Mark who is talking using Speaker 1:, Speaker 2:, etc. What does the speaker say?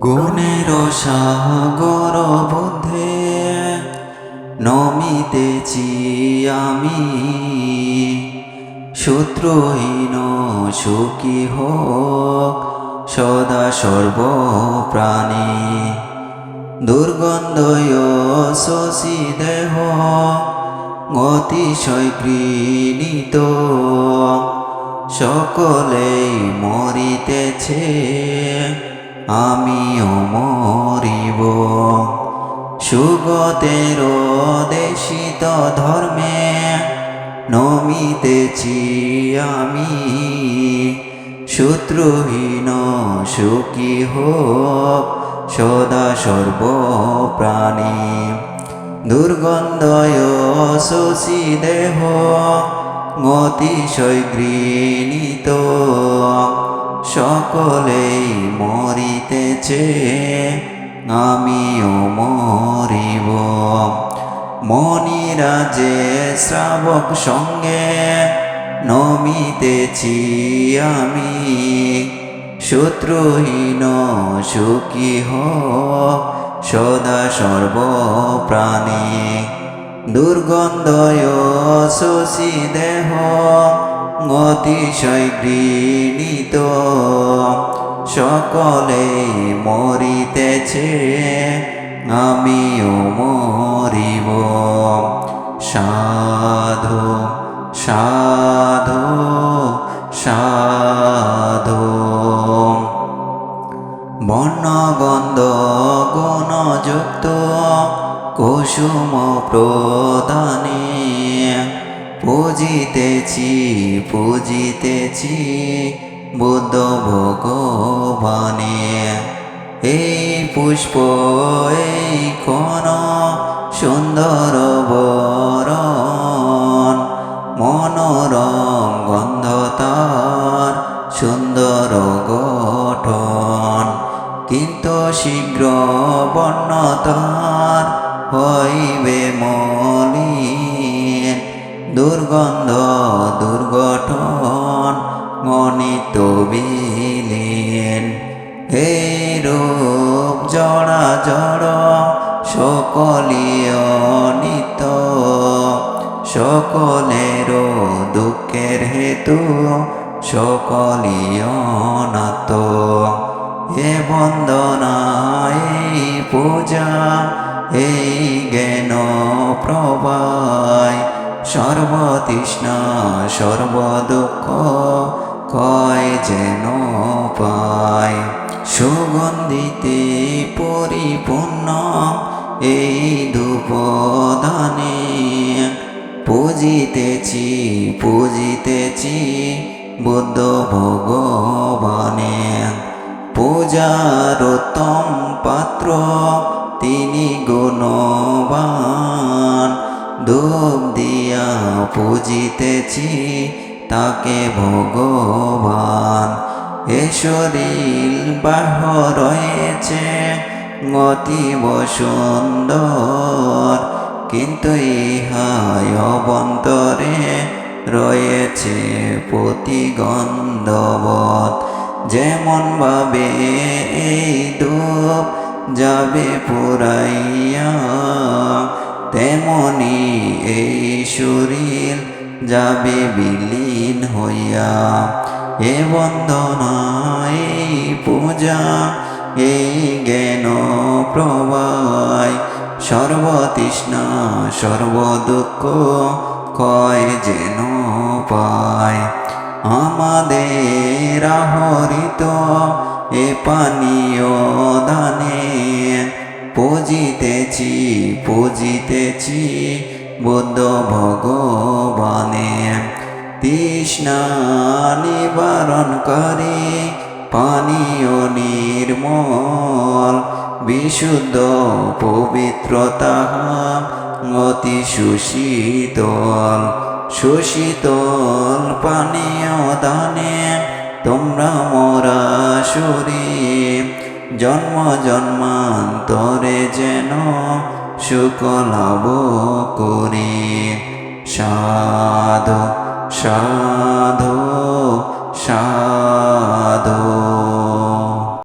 Speaker 1: গুণের সাগর বুদ্ধে নমিতেছি আমি, শত্রুহীন সুখী হোক সদা সর্বপ্রাণী। দুর্গন্ধয় শশী দেহ অতিশয় ঘৃণিত, সকলেই মরিতেছে আমিও মরিব। সুগতের দেশিত ধর্মে নমিতেছি আমি, শত্রুহীন সুখী হোক সদা সর্বপ্রাণী। দুর্গন্ধয় শশী দেহ অতিশয় ঘৃণিত, সকলেই মরিতেছে আমিও মরিব। মণিরাজে শ্রাবক সঙ্গে নমিতেছি আমি, শত্রুহীন সুখী হোক সদা সর্বপ্রাণী। দুর্গন্ধয় শশী দেহ অতিশয় ঘৃণিত, সকলেই মরিতেছে আমিও মরিব। সাধু সাধু সাধু। বর্ণগন্ধ গুণযুক্ত কুসুম প্রদানে পূজিতেছি পূজিতেছি বুদ্ধ ভগবানে। এই পুষ্প এই কোন সুন্দর বরণ, মনোরম গন্ধ তার সুন্দর গঠন, কিন্তু শীঘ্র বর্ণ তার হইবে মলিন। দুর্গন্ধ দুর্গঠন অনিত্য বিলীন। এই রূপ জড়া জড় সকলীয় নিত্য, সকলের দুঃখের হেতু সকলীয় নাত। এ বন্দনা এই পূজা এই জ্ঞান প্রবায়, সর্বতৃষ্ণা সর্বদুঃখ কয় যেন পায়। সুগন্ধিতে পরিপূর্ণ এই ধূপদানে পূজিতেছি পূজিতেছি বুদ্ধ ভগবানে। পূজার উত্তম পাত্র তিনি গুণবান, ধূপ দিয়া পূজিতেছি তাকে ভগবান। এ শরীর বাহ্য রয়েছে অতীব সুন্দর, কিন্তু ইহায় অভ্যন্তরে রয়েছে প্রতিগন্ধবৎ। যেমন ভাবে এই ধূপ যাবে পুরাইয়া, তেমনি এই শরীর যাবে বিলীন হইয়া। এ বন্দনা এই পূজা এই জ্ঞান প্রবায়, সর্বতৃষ্ণা সর্বদুঃখ কয় যেন পায়। আমাদের আহরিত এ পানীয় দানে পূজিতেছি পূজিতেছি বুদ্ধ ভগবানে। তৃষ্ণা নিবারণকারী পানীয় নির্মল, বিশুদ্ধ পবিত্রতা অতি সুশীতল। সুশীতল পানীয় দানে তোমরা মোরা শরীর, জন্ম জন্মান্তরে যেন সুখ লাভ করি। সাধু সাধু সাধু।